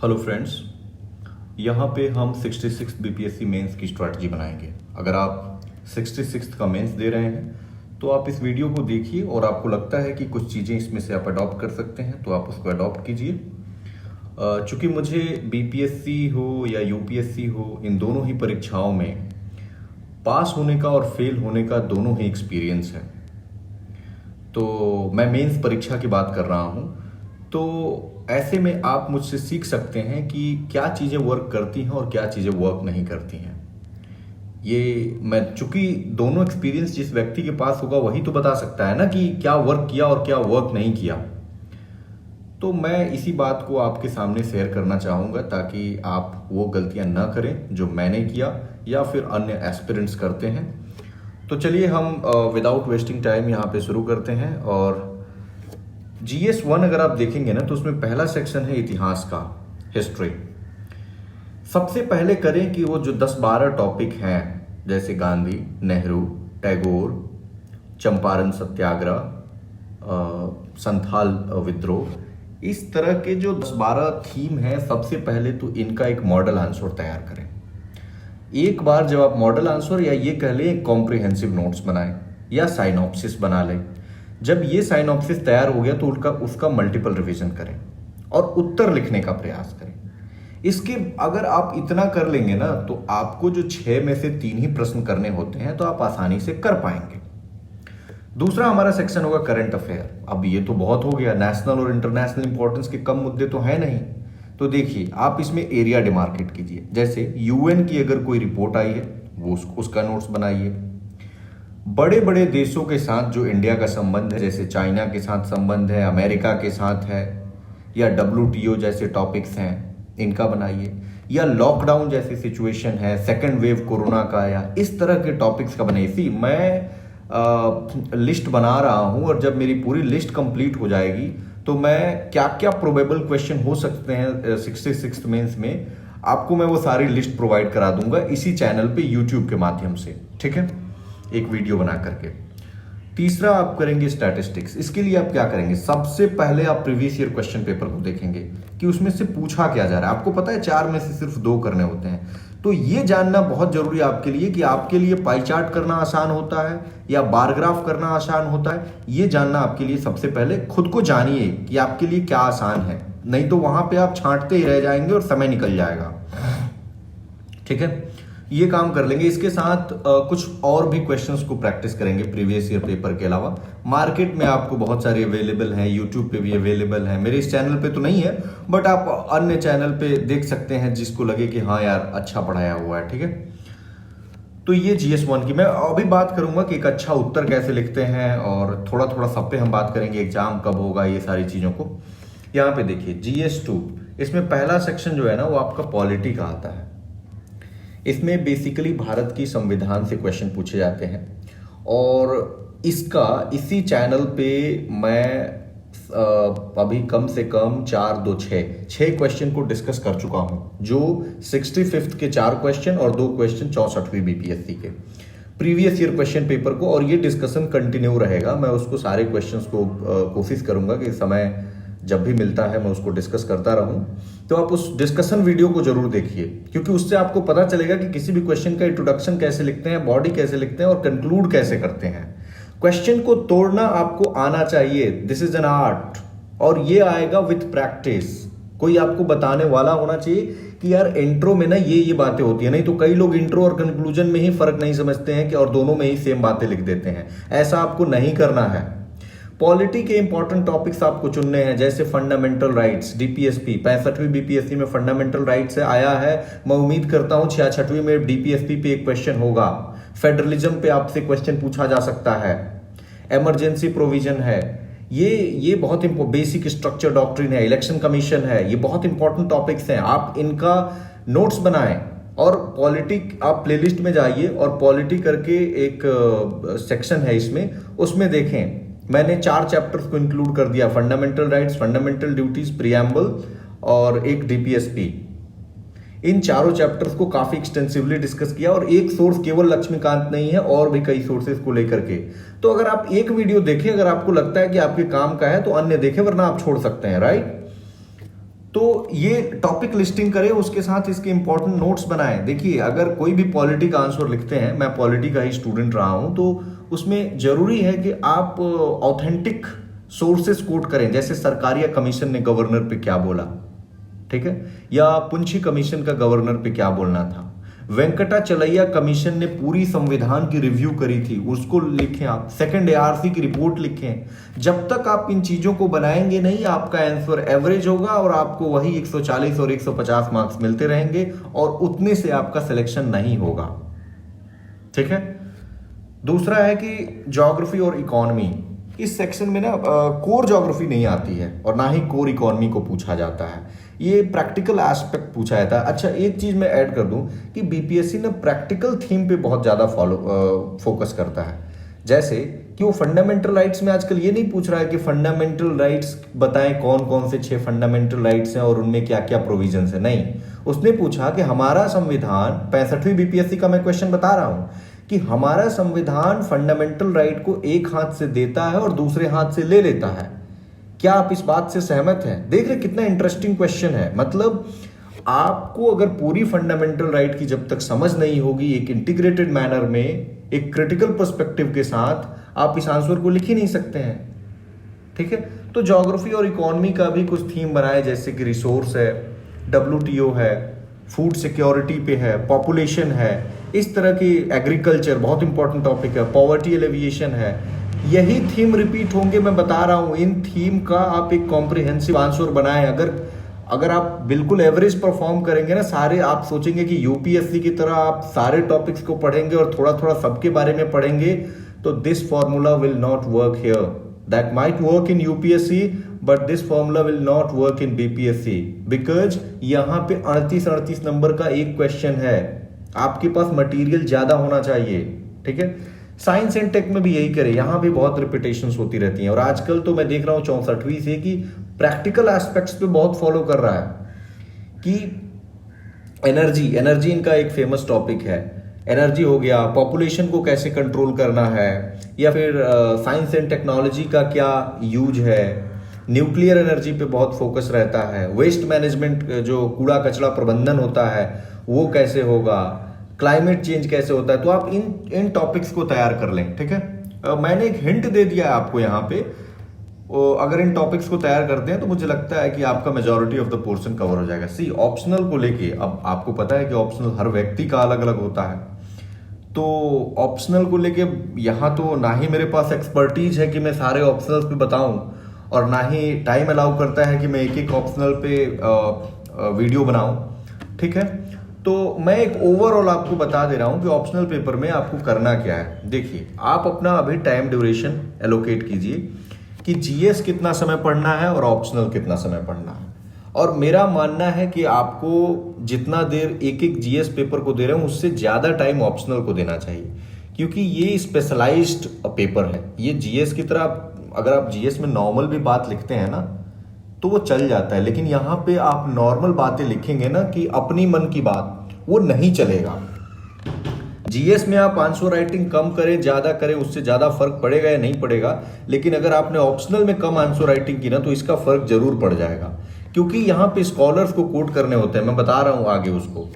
Hello friends, यहाँ पे हम 66 बीपीएससी मेंस की स्ट्रैटेजी बनाएंगे। अगर आप 66 का मेंस दे रहे हैं तो आप इस वीडियो को देखिए और आपको लगता है कि कुछ चीज़ें इसमें से आप अडॉप्ट कर सकते हैं तो आप उसको अडॉप्ट कीजिए। चूँकि मुझे बीपीएससी हो या यूपीएससी हो, इन दोनों ही परीक्षाओं में पास होने का और फेल होने का दोनों ही एक्सपीरियंस है, तो मैं मेंस परीक्षा की बात कर रहा हूँ। तो ऐसे में आप मुझसे सीख सकते हैं कि क्या चीज़ें वर्क करती हैं और क्या चीज़ें वर्क नहीं करती हैं। ये मैं चूंकि दोनों एक्सपीरियंस जिस व्यक्ति के पास होगा वही तो बता सकता है ना कि क्या वर्क किया और क्या वर्क नहीं किया। तो मैं इसी बात को आपके सामने शेयर करना चाहूँगा ताकि आप वो गलतियाँ ना करें जो मैंने किया या फिर अन्य एस्पिरेंट्स करते हैं। तो चलिए हम विदाउट वेस्टिंग टाइम यहाँ पे शुरू करते हैं। और GS1 अगर आप देखेंगे ना तो उसमें पहला सेक्शन है इतिहास का, हिस्ट्री। सबसे पहले करें कि वो जो 10-12 टॉपिक हैं जैसे गांधी, नेहरू, टैगोर, चंपारण सत्याग्रह, संथाल विद्रोह, इस तरह के जो 10-12 थीम है, सबसे पहले तो इनका एक मॉडल आंसर तैयार करें। एक बार जब आप मॉडल आंसर या ये कह लें एक कॉम्प्रिहेंसिव नोट्स बनाएं या साइनॉप्सिस बना लें। जब ये साइनॉप्सिस तैयार हो गया तो उसका मल्टीपल रिवीजन करें और उत्तर लिखने का प्रयास करें। इसके अगर आप इतना कर लेंगे ना तो आपको जो 6 में से 3 ही प्रश्न करने होते हैं तो आप आसानी से कर पाएंगे। दूसरा हमारा सेक्शन होगा करंट अफेयर। अब ये तो बहुत हो गया, नेशनल और इंटरनेशनल इंपॉर्टेंस के कम मुद्दे तो है नहीं। तो देखिए आप इसमें एरिया डिमार्केट कीजिए। जैसे UN की अगर कोई रिपोर्ट आई है वो उसका नोट्स बनाइए। बड़े बड़े देशों के साथ जो इंडिया का संबंध है, जैसे चाइना के साथ संबंध है, अमेरिका के साथ है, या WTO जैसे टॉपिक्स हैं, इनका बनाइए। या लॉकडाउन जैसी सिचुएशन है, सेकंड वेव कोरोना का, या इस तरह के टॉपिक्स का बनाइए। सी मैं लिस्ट बना रहा हूं और जब मेरी पूरी लिस्ट कंप्लीट हो जाएगी तो मैं क्या क्या प्रोबेबल क्वेश्चन हो सकते हैं 66 मेंस में, आपको मैं वो सारी लिस्ट प्रोवाइड करा दूंगा इसी चैनल पे यूट्यूब के माध्यम से, ठीक है, एक वीडियो बना करके। तीसरा आप करेंगे स्टैटिस्टिक्स। इसके लिए आप क्या करेंगे, सबसे पहले आप प्रीवियस ईयर क्वेश्चन पेपर को देखेंगे कि उसमें से पूछा क्या जा रहा है। आपको पता है 4 में से सिर्फ 2 करने होते हैं, तो ये जानना बहुत जरूरी है आपके लिए कि आपके लिए पाई चार्ट करना आसान होता है या बार ग्राफ करना आसान होता है। ये जानना आपके लिए सबसे पहले खुद को जानिए कि आपके लिए क्या आसान है, नहीं तो वहां पे आप छांटते ही रह जाएंगे और समय निकल जाएगा, ठीक है। ये काम कर लेंगे। इसके साथ कुछ और भी क्वेश्चंस को प्रैक्टिस करेंगे प्रीवियस ईयर पेपर के अलावा। मार्केट में आपको बहुत सारे अवेलेबल हैं, यूट्यूब पे भी अवेलेबल हैं, मेरे इस चैनल पे तो नहीं है बट आप अन्य चैनल पे देख सकते हैं जिसको लगे कि हाँ यार अच्छा पढ़ाया हुआ है, ठीक है। तो ये GS1 की मैं अभी बात करूंगा कि एक अच्छा उत्तर कैसे लिखते हैं और थोड़ा थोड़ा सब पे हम बात करेंगे, एग्जाम कब होगा, ये सारी चीजों को। यहाँ पे देखिए GS2, इसमें पहला सेक्शन जो है ना वो आपका पॉलिटी का आता है। इसमें बेसिकली भारत की संविधान से क्वेश्चन पूछे जाते हैं और इसी चैनल पे मैं अभी कम से कम 4-2-6 क्वेश्चन को डिस्कस कर चुका हूं, जो 65th के 4 क्वेश्चन और 2 क्वेश्चन 64वीं बीपीएससी के प्रीवियस ईयर क्वेश्चन पेपर को, और ये डिस्कशन कंटिन्यू रहेगा। मैं उसको सारे क्वेश्चंस को कोशिश करूंगा कि समय जब भी मिलता है मैं उसको डिस्कस करता रहूं। तो आप उस डिस्कशन वीडियो को जरूर देखिए क्योंकि उससे आपको पता चलेगा कि किसी भी क्वेश्चन का इंट्रोडक्शन कैसे लिखते हैं, बॉडी कैसे लिखते हैं और कंक्लूड कैसे करते हैं। क्वेश्चन को तोड़ना आपको आना चाहिए, दिस इज एन आर्ट, और ये आएगा विथ प्रैक्टिस। कोई आपको बताने वाला होना चाहिए कि यार इंट्रो में ना ये बातें होती है, नहीं तो कई लोग इंट्रो और कंक्लूजन में ही फर्क नहीं समझते हैं कि और दोनों में ही सेम बातें लिख देते हैं। ऐसा आपको नहीं करना है। पॉलिटी के इंपॉर्टेंट टॉपिक्स आपको चुनने हैं, जैसे फंडामेंटल राइट्स, DPSP 65वीं बीपीएससी में फंडामेंटल राइट्स से आया है। मैं उम्मीद करता हूं 66वीं में DPSP पे एक क्वेश्चन होगा। फेडरलिज्म पे आपसे क्वेश्चन पूछा जा सकता है। इमरजेंसी प्रोविजन है, ये बहुत बेसिक स्ट्रक्चर डॉक्ट्रिन है, इलेक्शन कमीशन है, ये बहुत इंपॉर्टेंट टॉपिक्स हैं। आप इनका नोट्स बनाएं और पॉलिटिक आप प्लेलिस्ट में जाइए और पॉलिटी करके एक सेक्शन है इसमें, उसमें देखें। मैंने 4 चैप्टर्स को इंक्लूड कर दिया, fundamental rights, fundamental duties, preamble और एक DPSP। इन चारों चैप्टर्स को काफी एक्सटेंसिवली डिस्कस किया और एक सोर्स केवल लक्ष्मीकांत नहीं है, और भी कई सोर्सेज को लेकर के। तो अगर आप एक वीडियो देखें, अगर आपको लगता है कि आपके काम का है तो अन्य देखें, वरना आप छोड़ सकते हैं, राइट। तो ये टॉपिक लिस्टिंग करें, उसके साथ इसके इंपॉर्टेंट नोट्स बनाएं। देखिए अगर कोई भी पॉलिटी का आंसर लिखते हैं, मैं पॉलिटी का ही स्टूडेंट रहा हूं, तो उसमें जरूरी है कि आप ऑथेंटिक सोर्सेस कोट करें। जैसे सरकारिया कमीशन ने गवर्नर पे क्या बोला, ठीक है, या पुंछी कमीशन का गवर्नर पे क्या बोलना था, वेंकटाचलैया कमीशन ने पूरी संविधान की रिव्यू करी थी, उसको लिखें आप। सेकंड एआरसी की रिपोर्ट लिखें। जब तक आप इन चीजों को बनाएंगे नहीं, आपका आंसर एवरेज होगा और आपको वही 140 और 150 मार्क्स मिलते रहेंगे और उतने से आपका सिलेक्शन नहीं होगा। ठीक है। दूसरा है कि ज्योग्राफी और इकोनॉमी, इस सेक्शन में ना कोर ज्योग्राफी नहीं आती है और ना ही कोर इकोनॉमी को पूछा जाता है, ये प्रैक्टिकल एस्पेक्ट पूछा जाता है। अच्छा एक चीज मैं ऐड कर दूं कि बीपीएससी ना प्रैक्टिकल थीम पे बहुत ज्यादा फोकस करता है। जैसे कि वो फंडामेंटल राइट्स में आजकल ये नहीं पूछ रहा है कि फंडामेंटल राइट्स बताएं कौन कौन से 6 फंडामेंटल राइट्स हैं और उनमें क्या क्या प्रोविजंस है। नहीं, उसने पूछा कि हमारा संविधान, 65वीं बीपीएससी का मैं क्वेश्चन बता रहा हूं कि हमारा संविधान फंडामेंटल राइट को एक हाथ से देता है और दूसरे हाथ से ले लेता है, क्या आप इस बात से सहमत हैं? देख रहे कितना इंटरेस्टिंग क्वेश्चन है। मतलब आपको अगर पूरी फंडामेंटल राइट की जब तक समझ नहीं होगी एक इंटीग्रेटेड मैनर में, एक क्रिटिकल पर्सपेक्टिव के साथ, आप इस आंसर को लिख ही नहीं सकते हैं। ठीक है। तो ज्योग्राफी और इकोनॉमी का भी कुछ थीम बनाए, जैसे कि रिसोर्स है, WTO है, फूड सिक्योरिटी पे है, पॉपुलेशन है, इस तरह की, एग्रीकल्चर बहुत इंपॉर्टेंट टॉपिक है, पॉवर्टी एलिविएशन है। यही थीम रिपीट होंगे, मैं बता रहा हूं। इन थीम का आप एक कॉम्प्रिहेंसिव आंसर बनाएं। अगर आप बिल्कुल एवरेज परफॉर्म करेंगे ना, सारे आप सोचेंगे कि यूपीएससी की तरह आप सारे टॉपिक्स को पढ़ेंगे और थोड़ा थोड़ा सबके बारे में पढ़ेंगे, तो this formula will not work here. That might work in UPSC but this formula will not work in BPSC, because यहां पे 38 नंबर का एक क्वेश्चन है, आपके पास मटेरियल ज्यादा होना चाहिए। ठीक है। साइंस एंड टेक में भी यही करें, यहां भी बहुत रिपीटेशंस होती रहती हैं और आजकल तो मैं देख रहा हूं 64वीं से कि प्रैक्टिकल एस्पेक्ट्स पे बहुत फॉलो कर रहा है कि एनर्जी इनका एक फेमस टॉपिक है। एनर्जी हो गया, पॉपुलेशन को कैसे कंट्रोल करना है, या फिर साइंस एंड टेक्नोलॉजी का क्या यूज है, न्यूक्लियर एनर्जी पे बहुत फोकस रहता है, वेस्ट मैनेजमेंट जो कूड़ा कचरा प्रबंधन होता है वो कैसे होगा, क्लाइमेट चेंज कैसे होता है। तो आप इन टॉपिक्स को तैयार कर लें। ठीक है। मैंने एक हिंट दे दिया है आपको यहाँ पे, अगर इन टॉपिक्स को तैयार करते हैं तो मुझे लगता है कि आपका majority of the portion cover हो जाएगा। सी ऑप्शनल को लेके, अब आपको पता है कि ऑप्शनल हर व्यक्ति का अलग अलग होता है, तो ऑप्शनल को लेके यहाँ तो ना ही मेरे पास एक्सपर्टीज है कि मैं सारे ऑप्शनल पे बताऊं और ना ही टाइम अलाउ करता है कि मैं एक एक ऑप्शनल पे वीडियो बनाऊं। ठीक है। तो मैं एक ओवरऑल आपको बता दे रहा हूं कि ऑप्शनल पेपर में आपको करना क्या है। देखिए आप अपना अभी टाइम ड्यूरेशन एलोकेट कीजिए कि जीएस कितना समय पढ़ना है और ऑप्शनल कितना समय पढ़ना है। और मेरा मानना है कि आपको जितना देर एक एक जीएस पेपर को दे रहे हूं उससे ज्यादा टाइम ऑप्शनल को देना चाहिए, क्योंकि ये स्पेशलाइज्ड पेपर है। ये जीएस की तरह अगर आप जीएस में नॉर्मल भी बात लिखते हैं ना तो वो चल जाता है, लेकिन यहां पे आप नॉर्मल बातें लिखेंगे ना कि अपनी मन की बात, वो नहीं चलेगा। जीएस में आप आंसर राइटिंग कम करें ज्यादा करें उससे ज्यादा फर्क पड़ेगा या नहीं पड़ेगा, लेकिन अगर आपने ऑप्शनल में कम आंसर राइटिंग की ना तो इसका फर्क जरूर पड़ जाएगा, क्योंकि यहां पे स्कॉलर्स को कोट करने होते हैं। मैं बता रहा हूं आगे उसको।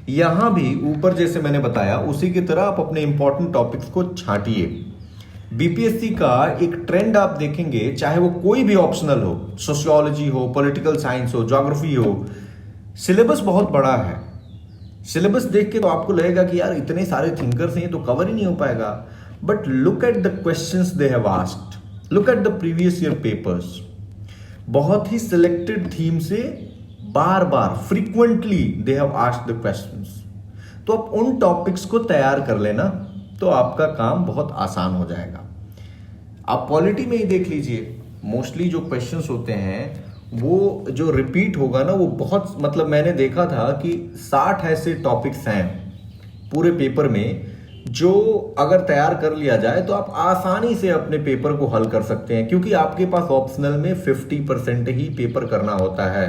यहां भी ऊपर जैसे मैंने बताया उसी की तरह आप अपने इंपॉर्टेंट टॉपिक्स को छांटिए। बीपीएससी का एक ट्रेंड आप देखेंगे, चाहे वो कोई भी ऑप्शनल हो, सोशियोलॉजी हो, पॉलिटिकल साइंस हो, ज्योग्राफी हो, सिलेबस बहुत बड़ा है। सिलेबस देख के तो आपको लगेगा कि यार इतने सारे थिंकर्स हैं तो कवर ही नहीं हो पाएगा, but look at the questions they have asked, look at the previous year papers. बहुत ही सिलेक्टेड थीम से बार बार frequently they have asked the questions. तो आप उन टॉपिक्स को तैयार कर लेना तो आपका काम बहुत आसान हो जाएगा। आप पॉलिटी में ही देख लीजिए, मोस्टली जो क्वेश्चंस होते हैं वो जो रिपीट होगा ना वो बहुत, मतलब मैंने देखा था कि 60 ऐसे टॉपिक्स हैं पूरे पेपर में जो अगर तैयार कर लिया जाए तो आप आसानी से अपने पेपर को हल कर सकते हैं, क्योंकि आपके पास ऑप्शनल में 50% ही पेपर करना होता है।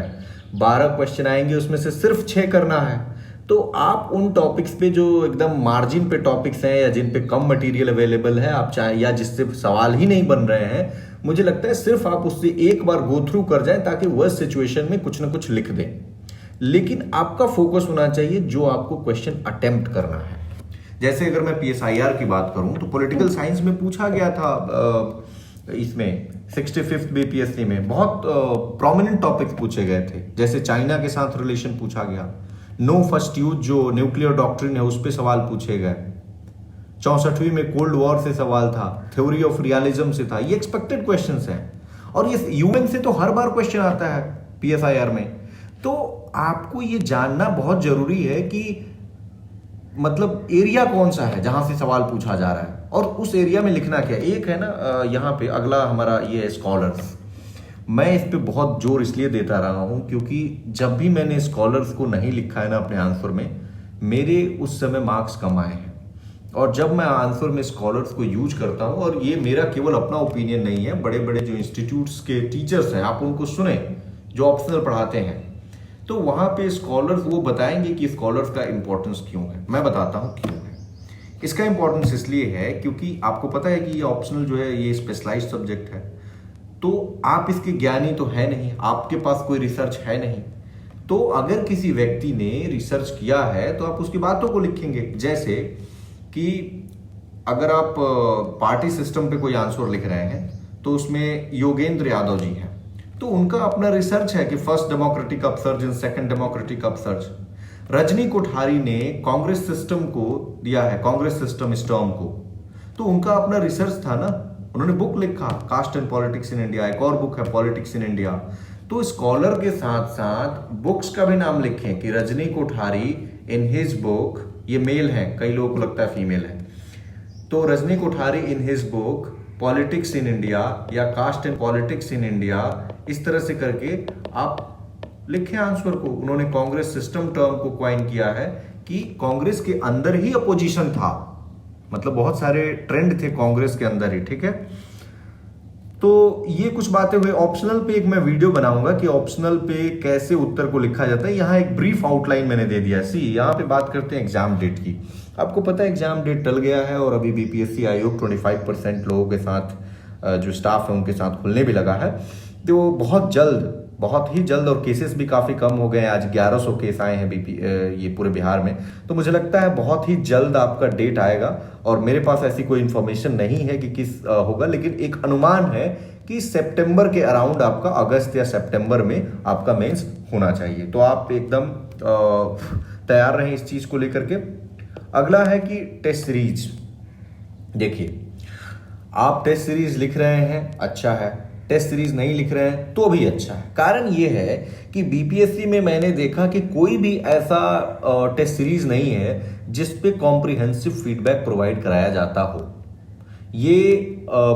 12 क्वेश्चन आएंगे उसमें से सिर्फ 6 करना है। तो आप उन टॉपिक्स पे जो एकदम मार्जिन पे टॉपिक्स हैं या जिन पे कम मटेरियल अवेलेबल है, आप चाहे या जिससे सवाल ही नहीं बन रहे हैं, मुझे लगता है सिर्फ आप उससे एक बार गो थ्रू कर जाएं ताकि वह सिचुएशन में कुछ ना कुछ लिख दें। लेकिन आपका फोकस होना चाहिए जो आपको क्वेश्चन अटेम्प्ट करना है। जैसे अगर मैं पीएसआईआर की बात करूं तो पॉलिटिकल साइंस में पूछा गया था, इसमें 65th बीपीएससी में बहुत प्रोमिनेंट टॉपिक्स पूछे गए थे। जैसे चाइना के साथ रिलेशन पूछा गया, नो फर्स्ट यूज जो न्यूक्लियर डॉक्ट्रिन है उस पर सवाल पूछे गए, 64वीं में कोल्ड वॉर से सवाल था, थ्योरी ऑफ रियलिज्म से था। ये एक्सपेक्टेड क्वेश्चंस हैं और ये यूएन से तो हर बार क्वेश्चन आता है पीएसआईआर में। तो आपको ये जानना बहुत जरूरी है कि मतलब एरिया कौन सा है जहां से सवाल पूछा जा रहा है और उस एरिया में लिखना क्या। एक है ना यहाँ पे अगला हमारा ये स्कॉलर्स। मैं इस पे बहुत जोर इसलिए देता रहा हूं क्योंकि जब भी मैंने स्कॉलर्स को नहीं लिखा है ना अपने आंसर में, मेरे उस समय मार्क्स कम आए हैं। और जब मैं आंसर में स्कॉलर्स को यूज करता हूं, और ये मेरा केवल अपना ओपिनियन नहीं है, बड़े बड़े जो इंस्टीट्यूट्स के टीचर्स हैं आप उनको सुने जो ऑप्शनल पढ़ाते हैं, तो वहां पे स्कॉलर्स वो बताएंगे कि स्कॉलर्स का इंपॉर्टेंस क्यों है। मैं बताता हूं क्यों है। इसका इंपॉर्टेंस इसलिए है क्योंकि आपको पता है कि ये ऑप्शनल जो है ये स्पेशलाइज्ड सब्जेक्ट है, तो आप इसके ज्ञानी तो है नहीं, आपके पास कोई रिसर्च है नहीं। तो अगर किसी व्यक्ति ने रिसर्च किया है तो आप उसकी बातों को लिखेंगे। जैसे कि अगर आप पार्टी सिस्टम पे कोई आंसर लिख रहे हैं तो उसमें योगेंद्र यादव जी हैं, तो उनका अपना रिसर्च है कि first democratic upsurge and second democratic upsurge. Rajni Kothari ने कांग्रेस सिस्टम को दिया है, कांग्रेस सिस्टम इस टर्म को, तो उनका अपना रिसर्च था ना, उन्होंने बुक लिखा caste and politics in India, एक और बुक है पॉलिटिक्स इन इंडिया। तो स्कॉलर के साथ साथ बुक्स का भी नाम लिखें कि Rajni Kothari in his book, ये मेल है, कई लोगों को लगता है फीमेल है, तो Rajni Kothari in his book politics in India या caste and politics in India, इस तरह से करके आप लिखें आंसर को। उन्होंने कांग्रेस सिस्टम टर्म को क्वाइन किया है कि कांग्रेस के अंदर ही अपोजिशन था, मतलब बहुत सारे ट्रेंड थे कांग्रेस के अंदर ही, ठीक है। तो ये कुछ बातें हुई। ऑप्शनल पे एक मैं वीडियो बनाऊंगा कि ऑप्शनल पे कैसे उत्तर को लिखा जाता है। यहाँ एक ब्रीफ आउटलाइन मैंने दे दिया। सी यहाँ पे बात करते हैं एग्जाम डेट की। आपको पता है एग्जाम डेट टल गया है और अभी बीपीएससी आयोग 25% लोगों के साथ जो स्टाफ है उनके साथ खुलने भी लगा है। तो बहुत जल्द, बहुत ही जल्द, और केसेस भी काफ़ी कम हो गए हैं। आज 1100 केस आए हैं ये पूरे बिहार में। तो मुझे लगता है बहुत ही जल्द आपका डेट आएगा और मेरे पास ऐसी कोई इन्फॉर्मेशन नहीं है कि किस होगा, लेकिन एक अनुमान है कि सितंबर के अराउंड आपका, अगस्त या सितंबर में आपका मेंस होना चाहिए। तो आप एकदम तैयार रहें इस चीज़ को लेकर के। अगला है कि टेस्ट सीरीज। देखिए, आप टेस्ट सीरीज लिख रहे हैं, अच्छा है। टेस्ट सीरीज नहीं लिख रहे हैं तो भी अच्छा है। कारण ये है कि बीपीएससी में मैंने देखा कि कोई भी ऐसा टेस्ट सीरीज नहीं है जिस पे कॉम्प्रिहेंसिव फीडबैक प्रोवाइड कराया जाता हो। ये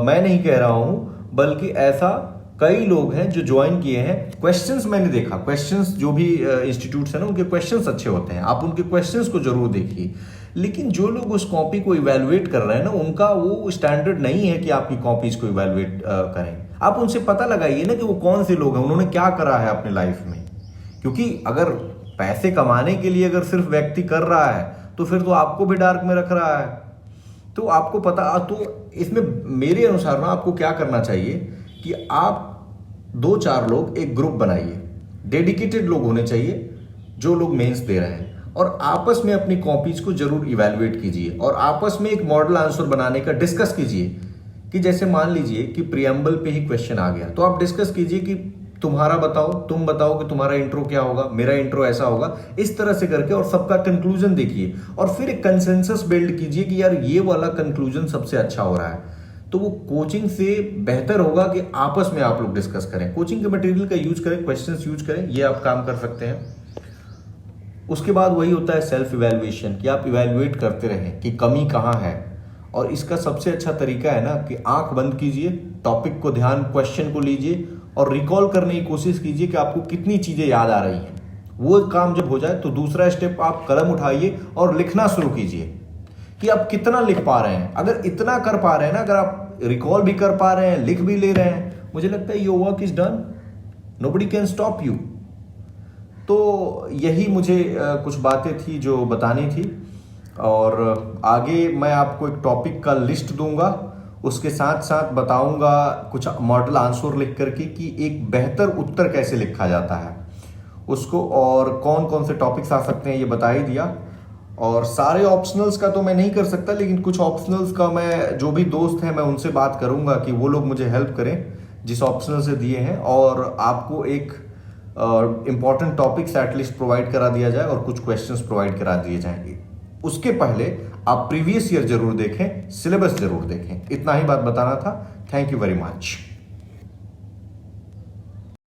मैं नहीं कह रहा हूं, बल्कि ऐसा कई लोग हैं जो ज्वाइन किए हैं। क्वेश्चंस मैंने देखा, क्वेश्चंस जो भी इंस्टीट्यूट्स हैं ना, उनके क्वेश्चंस अच्छे होते हैं, आप उनके क्वेश्चंस को जरूर देखिए। लेकिन जो लोग उस कॉपी को इवैल्यूएट कर रहे हैं ना, उनका वो स्टैंडर्ड नहीं है कि आपकी कॉपीज को इवैल्यूएट करें। आप उनसे पता लगाइए ना कि वो कौन से लोग हैं, उन्होंने क्या करा है अपने लाइफ में। क्योंकि अगर पैसे कमाने के लिए अगर सिर्फ व्यक्ति कर रहा है तो फिर तो आपको भी डार्क में रख रहा है। तो आपको पता, तो इसमें मेरे अनुसार ना आपको क्या करना चाहिए कि आप 2-4 लोग एक ग्रुप बनाइए, डेडिकेटेड लोग होने चाहिए जो लोग मेंस दे रहे हैं, और आपस में अपनी कॉपीज को जरूर इवैल्यूएट कीजिए और आपस में एक मॉडल आंसर बनाने का डिस्कस कीजिए। कि जैसे मान लीजिए कि प्रियम्बल पे ही क्वेश्चन आ गया, तो आप डिस्कस कीजिए कि तुम्हारा बताओ, तुम बताओ कि तुम्हारा इंट्रो क्या होगा, मेरा इंट्रो ऐसा होगा, इस तरह से करके, और सबका कंक्लूजन देखिए और फिर एक कंसेंसस बिल्ड कीजिए कि यार ये वाला कंक्लूजन सबसे अच्छा हो रहा है। तो वो कोचिंग से बेहतर होगा कि आपस में आप लोग डिस्कस करें, कोचिंग के मटेरियल का यूज करें, क्वेश्चंस यूज करें, ये आप काम कर सकते हैं। उसके बाद वही होता है सेल्फ इवैल्यूएशन, कि आप इवैल्यूएट करते रहें कि कमी कहाँ है। और इसका सबसे अच्छा तरीका है ना कि आंख बंद कीजिए, टॉपिक को ध्यान, क्वेश्चन को लीजिए और रिकॉल करने की कोशिश कीजिए कि आपको कितनी चीजें याद आ रही हैं। वो काम जब हो जाए तो दूसरा स्टेप, आप कलम उठाइए और लिखना शुरू कीजिए कि आप कितना लिख पा रहे हैं। अगर इतना कर पा रहे हैं ना, अगर आप रिकॉल भी कर पा रहे हैं, लिख भी ले रहे हैं, मुझे लगता है your work is done, nobody can stop you. तो यही मुझे कुछ बातें थी जो बतानी थी, और आगे मैं आपको एक टॉपिक का लिस्ट दूंगा, उसके साथ साथ बताऊंगा कुछ मॉडल आंसर लिख करके कि एक बेहतर उत्तर कैसे लिखा जाता है उसको, और कौन कौन से टॉपिक्स आ सकते हैं ये बता ही दिया। और सारे ऑप्शनल्स का तो मैं नहीं कर सकता, लेकिन कुछ ऑप्शनल्स का मैं जो भी दोस्त हैं मैं उनसे बात करूंगा कि वो लोग मुझे हेल्प करें जिस ऑप्शनल से दिए हैं, और आपको एक इंपॉर्टेंट टॉपिक्स एटलीस्ट प्रोवाइड करा दिया जाए और कुछ क्वेश्चंस प्रोवाइड करा दिए जाएंगे। उसके पहले आप प्रीवियस ईयर जरूर देखें, सिलेबस जरूर देखें। इतना ही बात बताना था। Thank you very much.